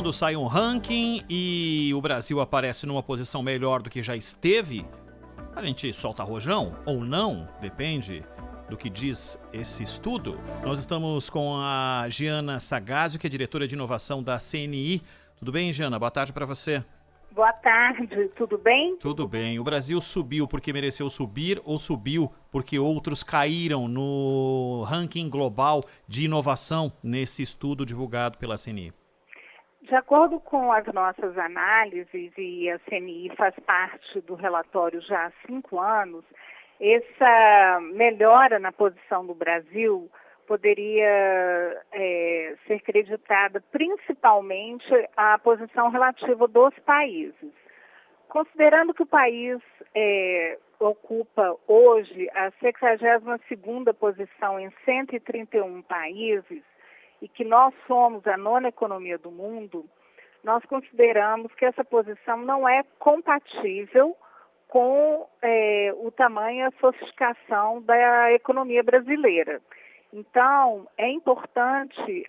Quando sai um ranking e o Brasil aparece numa posição melhor do que já esteve, a gente solta rojão ou não, depende do que diz esse estudo. Nós estamos com a Giana Sagazio, que é diretora de inovação da CNI. Tudo bem, Giana? Boa tarde para você. Boa tarde, tudo bem? Tudo bem. O Brasil subiu porque mereceu subir ou subiu porque outros caíram no ranking global de inovação nesse estudo divulgado pela CNI? De acordo com as nossas análises, e a CNI faz parte do relatório já há 5 anos, essa melhora na posição do Brasil poderia ser creditada principalmente à posição relativa dos países. Considerando que o país ocupa hoje a 62ª posição em 131 países, e que nós somos a 9ª economia do mundo, nós consideramos que essa posição não é compatível com o tamanho e a sofisticação da economia brasileira. Então, é importante,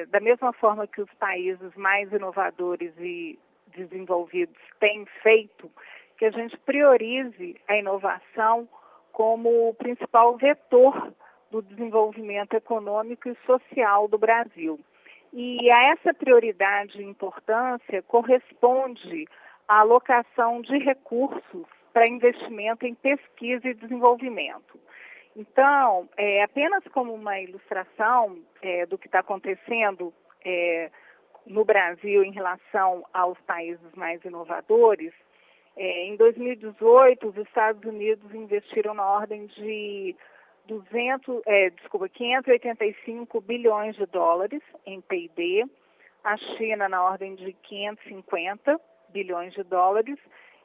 da mesma forma que os países mais inovadores e desenvolvidos têm feito, que a gente priorize a inovação como o principal vetor do desenvolvimento econômico e social do Brasil. E a essa prioridade e importância corresponde a alocação de recursos para investimento em pesquisa e desenvolvimento. Então, apenas como uma ilustração do que está acontecendo no Brasil em relação aos países mais inovadores, em 2018, os Estados Unidos investiram na ordem de 585 bilhões de dólares em P&D, a China na ordem de 550 bilhões de dólares,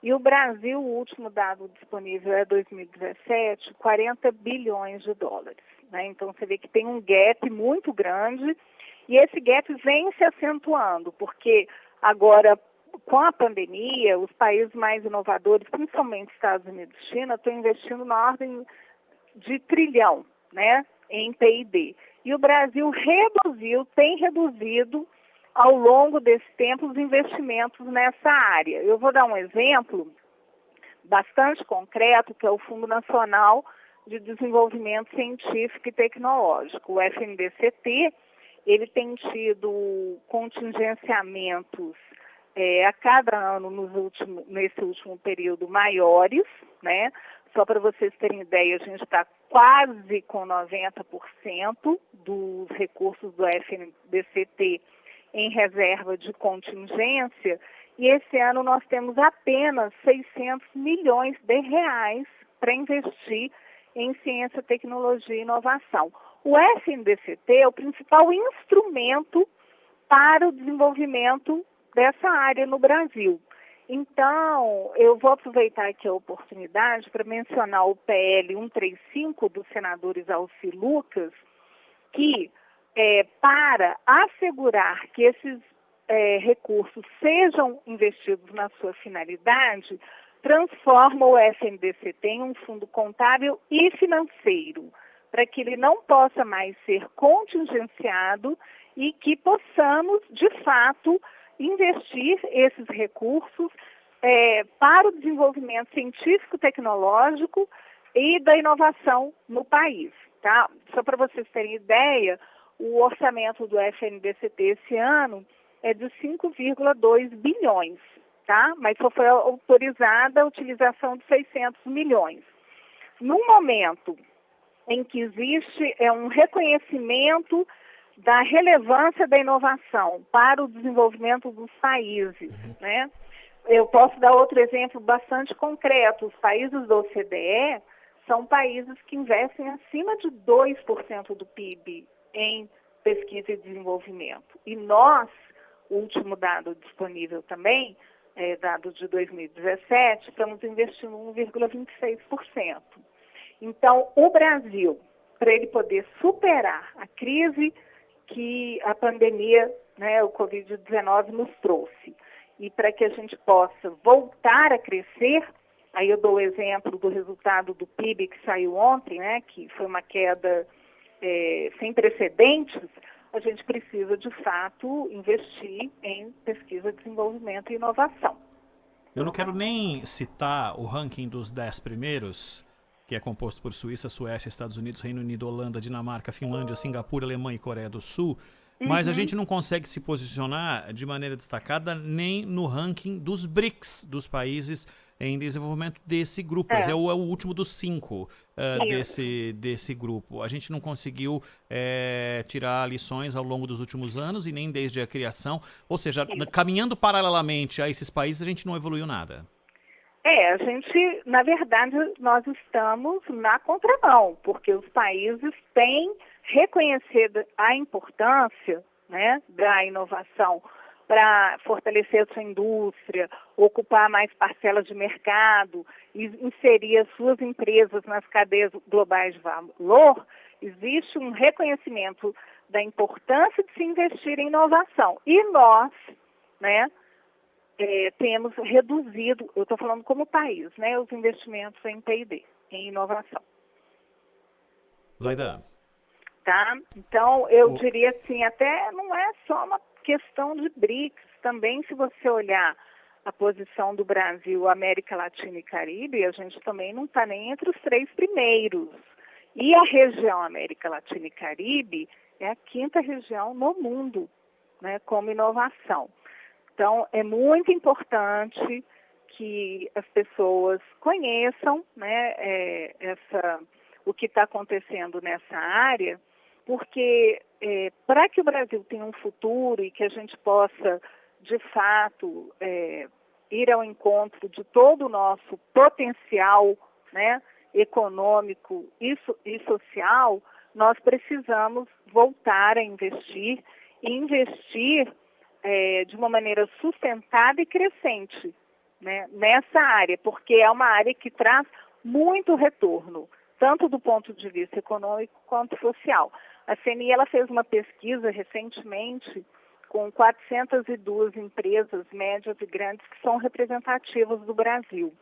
e o Brasil, o último dado disponível é 2017, 40 bilhões de dólares. Né? Então, você vê que tem um gap muito grande, e esse gap vem se acentuando, porque agora, com a pandemia, os países mais inovadores, principalmente Estados Unidos e China, estão investindo na ordem de trilhão, né, em P&D. E o Brasil tem reduzido ao longo desse tempo os investimentos nessa área. Eu vou dar um exemplo bastante concreto, que é o Fundo Nacional de Desenvolvimento Científico e Tecnológico, o FNDCT. Ele tem tido contingenciamentos a cada ano nesse último período maiores, né? Só para vocês terem ideia, a gente está quase com 90% dos recursos do FNDCT em reserva de contingência, e esse ano nós temos apenas 600 milhões de reais para investir em ciência, tecnologia e inovação. O FNDCT é o principal instrumento para o desenvolvimento dessa área no Brasil. Então, eu vou aproveitar aqui a oportunidade para mencionar o PL 135 do senador Isalci Lucas, que, para assegurar que esses recursos sejam investidos na sua finalidade, transforma o FNDCT em um fundo contábil e financeiro, para que ele não possa mais ser contingenciado e que possamos, de fato, investir esses recursos para o desenvolvimento científico-tecnológico e da inovação no país. Tá? Só para vocês terem ideia, o orçamento do FNDCT esse ano é de 5,2 bilhões, tá? Mas só foi autorizada a utilização de 600 milhões. No momento em que existe um reconhecimento da relevância da inovação para o desenvolvimento dos países, né? Eu posso dar outro exemplo bastante concreto. Os países da OCDE são países que investem acima de 2% do PIB em pesquisa e desenvolvimento. E nós, o último dado disponível também, dado de 2017, estamos investindo 1,26%. Então, o Brasil, para ele poder superar a crise que a pandemia, né, o Covid-19 nos trouxe, e para que a gente possa voltar a crescer, aí eu dou o exemplo do resultado do PIB que saiu ontem, né, que foi uma queda sem precedentes, a gente precisa, de fato, investir em pesquisa, desenvolvimento e inovação. Eu não quero nem citar o ranking dos 10 primeiros, que é composto por Suíça, Suécia, Estados Unidos, Reino Unido, Holanda, Dinamarca, Finlândia, Singapura, Alemanha e Coreia do Sul, mas a gente não consegue se posicionar de maneira destacada nem no ranking dos BRICS, dos países em desenvolvimento desse grupo. É o último dos 5 desse grupo. A gente não conseguiu tirar lições ao longo dos últimos anos e nem desde a criação. Ou seja, caminhando paralelamente a esses países, a gente não evoluiu nada. A gente, na verdade, nós estamos na contramão, porque os países têm reconhecido a importância, né, da inovação para fortalecer a sua indústria, ocupar mais parcelas de mercado, inserir as suas empresas nas cadeias globais de valor. Existe um reconhecimento da importância de se investir em inovação. E nós, né, temos reduzido, eu estou falando como país, né, os investimentos em P&D, em inovação. Zaida. Tá? Então, eu diria assim, até não é só uma questão de BRICS, também se você olhar a posição do Brasil, América Latina e Caribe, a gente também não está nem entre os 3 primeiros. E a região América Latina e Caribe é a 5ª região no mundo, né, como inovação. Então, é muito importante que as pessoas conheçam, né, o que está acontecendo nessa área, porque para que o Brasil tenha um futuro e que a gente possa, de fato, ir ao encontro de todo o nosso potencial, né, econômico e social, nós precisamos voltar a investir e investir de uma maneira sustentada e crescente, né, nessa área, porque é uma área que traz muito retorno, tanto do ponto de vista econômico quanto social. A CNI ela fez uma pesquisa recentemente com 402 empresas médias e grandes que são representativas do Brasil.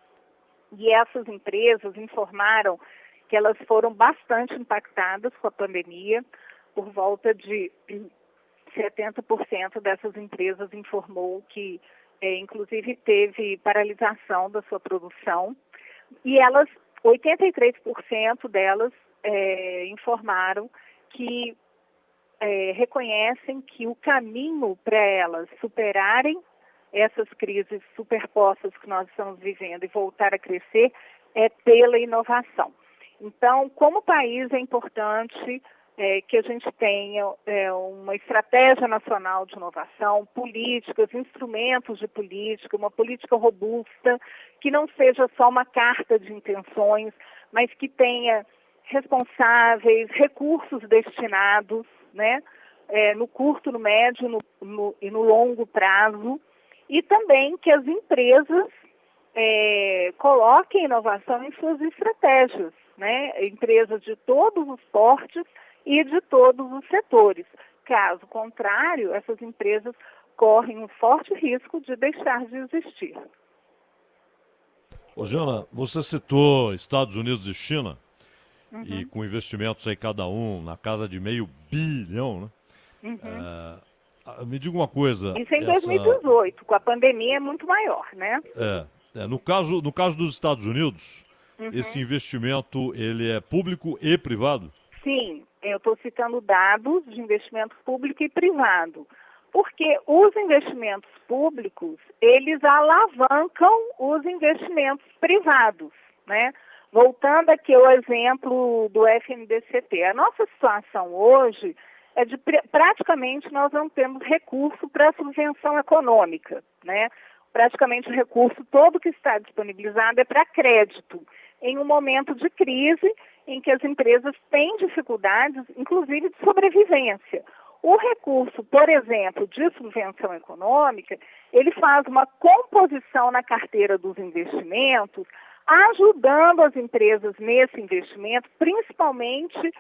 E essas empresas informaram que elas foram bastante impactadas com a pandemia. Por volta de 70% dessas empresas informou que, inclusive, teve paralisação da sua produção. E 83% delas informaram que reconhecem que o caminho para elas superarem essas crises superpostas que nós estamos vivendo e voltar a crescer é pela inovação. Então, como país, é importante que a gente tenha uma estratégia nacional de inovação, políticas, instrumentos de política, uma política robusta, que não seja só uma carta de intenções, mas que tenha responsáveis, recursos destinados, né, no curto, no médio e no longo prazo, e também que as empresas coloquem inovação em suas estratégias, né, empresas de todos os portes e de todos os setores. Caso contrário, essas empresas correm um forte risco de deixar de existir. Jana, você citou Estados Unidos e China, e com investimentos aí cada um na casa de $500 bilhão, né? Me diga uma coisa. Isso em 2018, com a pandemia é muito maior, né? No caso dos Estados Unidos, esse investimento ele é público e privado? Sim, eu estou citando dados de investimento público e privado, porque os investimentos públicos, eles alavancam os investimentos privados, né? Voltando aqui ao exemplo do FNDCT, a nossa situação hoje é de praticamente nós não temos recurso para subvenção econômica, né? Praticamente o recurso todo que está disponibilizado é para crédito, em um momento de crise em que as empresas têm dificuldades, inclusive de sobrevivência. O recurso, por exemplo, de subvenção econômica, ele faz uma composição na carteira dos investimentos, ajudando as empresas nesse investimento, principalmente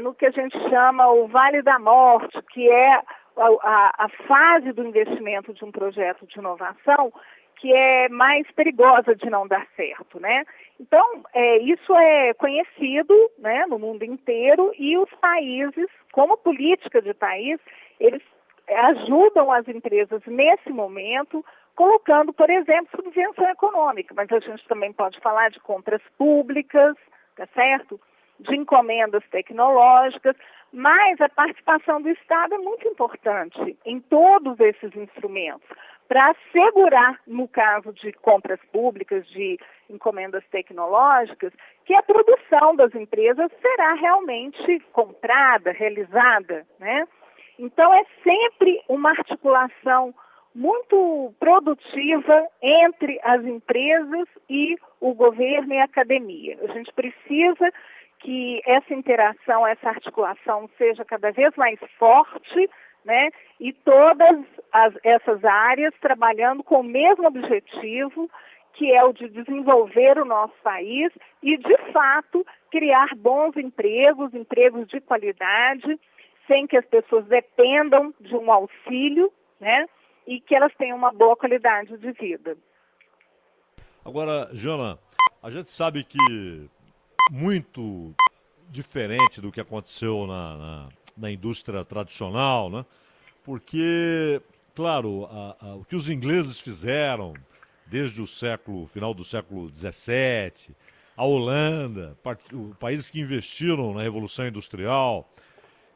no que a gente chama o Vale da Morte, que é a fase do investimento de um projeto de inovação que é mais perigosa de não dar certo, né? Então, isso é conhecido, né, no mundo inteiro, e os países, como política de país, eles ajudam as empresas nesse momento, colocando, por exemplo, subvenção econômica, mas a gente também pode falar de compras públicas, tá certo? De encomendas tecnológicas, mas a participação do Estado é muito importante em todos esses instrumentos, para assegurar, no caso de compras públicas, de encomendas tecnológicas, que a produção das empresas será realmente comprada, realizada, né? Então, é sempre uma articulação muito produtiva entre as empresas e o governo e a academia. A gente precisa que essa interação, essa articulação seja cada vez mais forte, né? E todas essas áreas trabalhando com o mesmo objetivo, que é o de desenvolver o nosso país e, de fato, criar bons empregos, empregos de qualidade, sem que as pessoas dependam de um auxílio, né? E que elas tenham uma boa qualidade de vida. Agora, Jana, a gente sabe que muito diferente do que aconteceu na indústria tradicional, né? Porque, claro, o que os ingleses fizeram desde o final do século XVII, a Holanda, países que investiram na Revolução Industrial,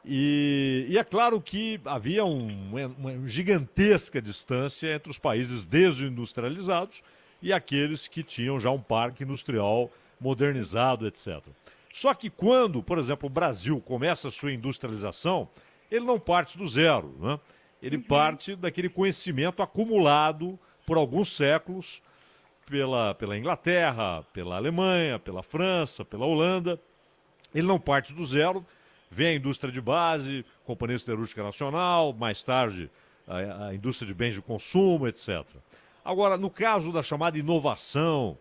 e é claro que havia uma gigantesca distância entre os países desindustrializados e aqueles que tinham já um parque industrial modernizado, etc. Só que quando, por exemplo, o Brasil começa a sua industrialização, ele não parte do zero, né? Ele parte daquele conhecimento acumulado por alguns séculos pela Inglaterra, pela Alemanha, pela França, pela Holanda. Ele não parte do zero, vem a indústria de base, Companhia Siderúrgica Nacional, mais tarde a indústria de bens de consumo, etc. Agora, no caso da chamada inovação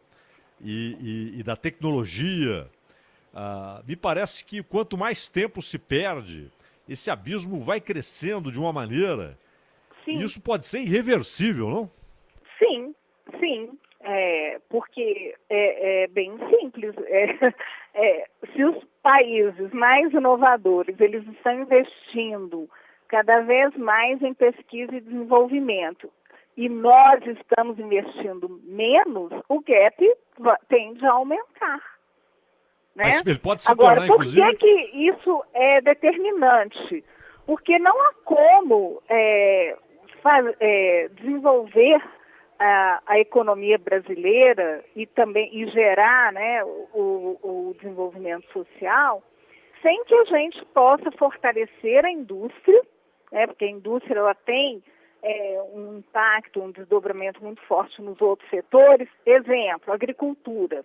e da tecnologia, me parece que quanto mais tempo se perde, esse abismo vai crescendo de uma maneira, Sim. E isso pode ser irreversível, não? Sim, sim. Porque é bem simples. Se os países mais inovadores eles estão investindo cada vez mais em pesquisa e desenvolvimento e nós estamos investindo menos, o gap tende a aumentar. Né? Mas ele pode se Agora, tornar, por inclusive... que isso é determinante? Porque não há como desenvolver a economia brasileira e gerar, né, o desenvolvimento social sem que a gente possa fortalecer a indústria, né, porque a indústria ela tem um impacto, um desdobramento muito forte nos outros setores. Exemplo, agricultura.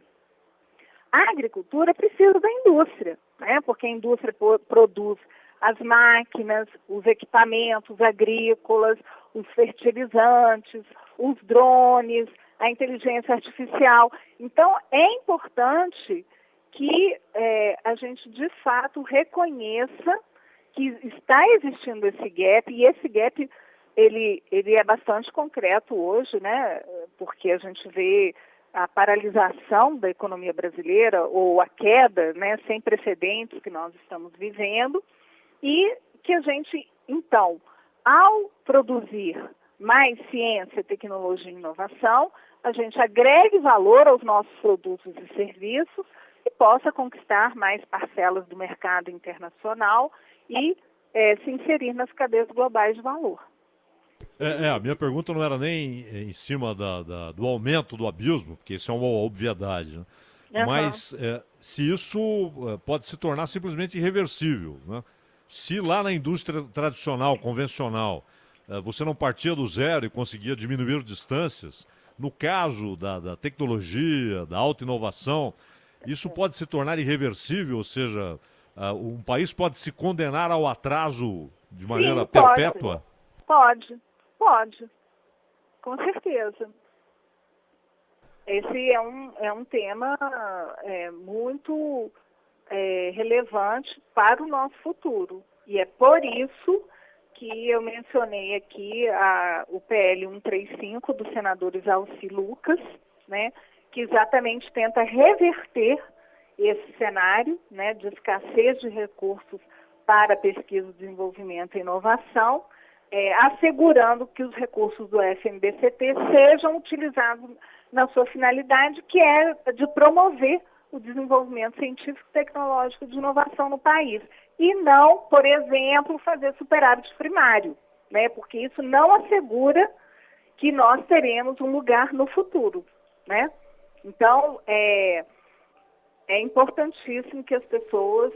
A agricultura precisa da indústria, né, porque a indústria produz as máquinas, os equipamentos agrícolas, os fertilizantes, os drones, a inteligência artificial. Então, é importante que a gente, de fato, reconheça que está existindo esse gap, e esse gap ele é bastante concreto hoje, né? Porque a gente vê a paralisação da economia brasileira, ou a queda, né, sem precedentes que nós estamos vivendo, e que a gente, então, ao produzir mais ciência, tecnologia e inovação, a gente agregue valor aos nossos produtos e serviços e possa conquistar mais parcelas do mercado internacional e se inserir nas cadeias globais de valor. A minha pergunta não era nem em cima do aumento do abismo, porque isso é uma obviedade, né? Uhum. Mas se isso pode se tornar simplesmente irreversível, né? Se lá na indústria tradicional, convencional, você não partia do zero e conseguia diminuir distâncias, no caso da tecnologia, da alta inovação, isso pode se tornar irreversível, ou seja, um país pode se condenar ao atraso de maneira perpétua? Pode, com certeza. Esse é um tema muito relevante para o nosso futuro. E é por isso que eu mencionei aqui o PL 135 do senador Isalci Lucas, né, que exatamente tenta reverter esse cenário, né, de escassez de recursos para pesquisa, desenvolvimento e inovação, assegurando que os recursos do FNDCT sejam utilizados na sua finalidade, que é de promover o desenvolvimento científico, tecnológico de inovação no país. E não, por exemplo, fazer superávit primário, né? Porque isso não assegura que nós teremos um lugar no futuro, né? Então, é importantíssimo que as pessoas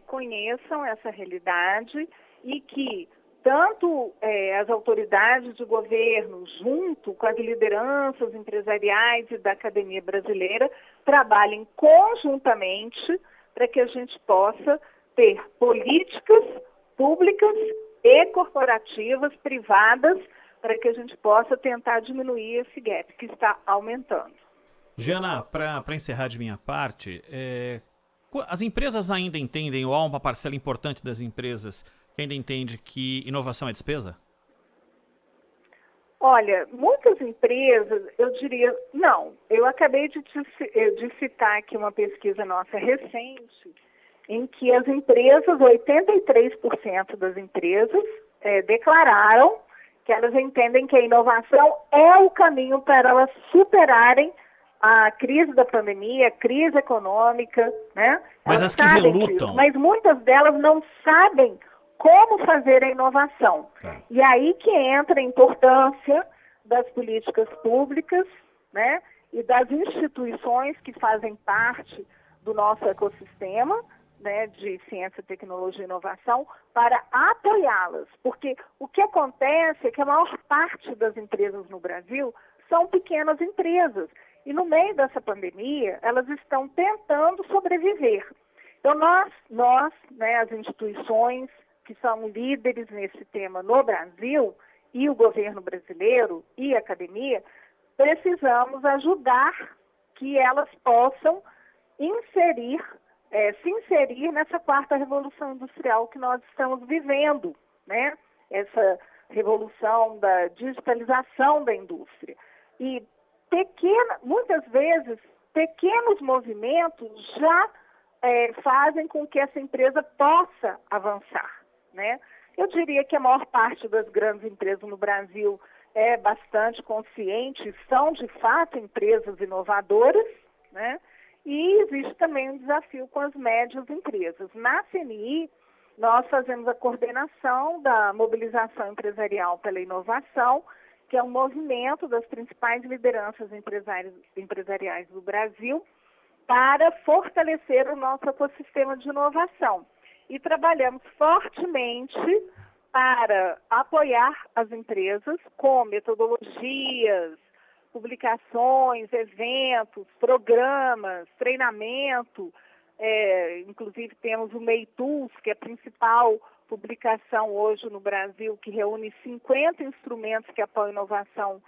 conheçam essa realidade e que tanto as autoridades de governo, junto com as lideranças empresariais e da academia brasileira, trabalhem conjuntamente para que a gente possa ter políticas públicas e corporativas, privadas, para que a gente possa tentar diminuir esse gap que está aumentando. Giana, para encerrar de minha parte, as empresas ainda entendem, ou há uma parcela importante das empresas que ainda entende que inovação é despesa? Olha, muitas empresas, eu diria, não. Eu acabei de citar aqui uma pesquisa nossa recente, em que as empresas, 83% das empresas, declararam que elas entendem que a inovação é o caminho para elas superarem a crise da pandemia, a crise econômica, né? Mas elas as que relutam... mas muitas delas não sabem como fazer a inovação. E aí que entra a importância das políticas públicas, né, e das instituições que fazem parte do nosso ecossistema, né, de ciência, tecnologia e inovação, para apoiá-las. Porque o que acontece é que a maior parte das empresas no Brasil são pequenas empresas. E no meio dessa pandemia, elas estão tentando sobreviver. Então, nós, né, as instituições que são líderes nesse tema no Brasil, e o governo brasileiro e a academia, precisamos ajudar que elas possam se inserir nessa quarta revolução industrial que nós estamos vivendo, né? Essa revolução da digitalização da indústria. E muitas vezes, pequenos movimentos já fazem com que essa empresa possa avançar, né? Eu diria que a maior parte das grandes empresas no Brasil é bastante consciente, são de fato empresas inovadoras, né? E existe também um desafio com as médias empresas. Na CNI, nós fazemos a coordenação da mobilização empresarial pela inovação, que é um movimento das principais lideranças empresariais do Brasil para fortalecer o nosso ecossistema de inovação. E trabalhamos fortemente para apoiar as empresas com metodologias, publicações, eventos, programas, treinamento. Inclusive temos o MEI Tools, que é a principal publicação hoje no Brasil, que reúne 50 instrumentos que apoiam inovação,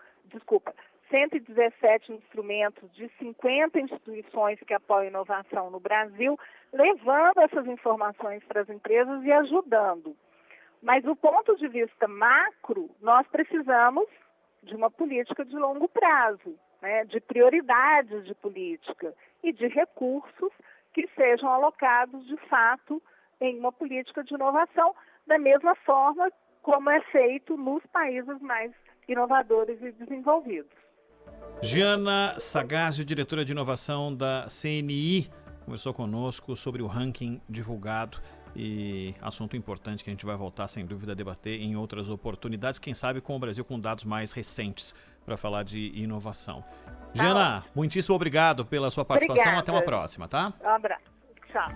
117 instrumentos de 50 instituições que apoiam inovação no Brasil, levando essas informações para as empresas e ajudando. Mas do ponto de vista macro, nós precisamos de uma política de longo prazo, né, de prioridades de política e de recursos que sejam alocados, de fato, em uma política de inovação, da mesma forma como é feito nos países mais inovadores e desenvolvidos. Giana Sagazio, diretora de inovação da CNI, conversou conosco sobre o ranking divulgado e assunto importante que a gente vai voltar, sem dúvida, a debater em outras oportunidades, quem sabe com o Brasil com dados mais recentes para falar de inovação. Giana, muitíssimo obrigado pela sua participação. Obrigada. Até uma próxima, tá? Um abraço. Tchau.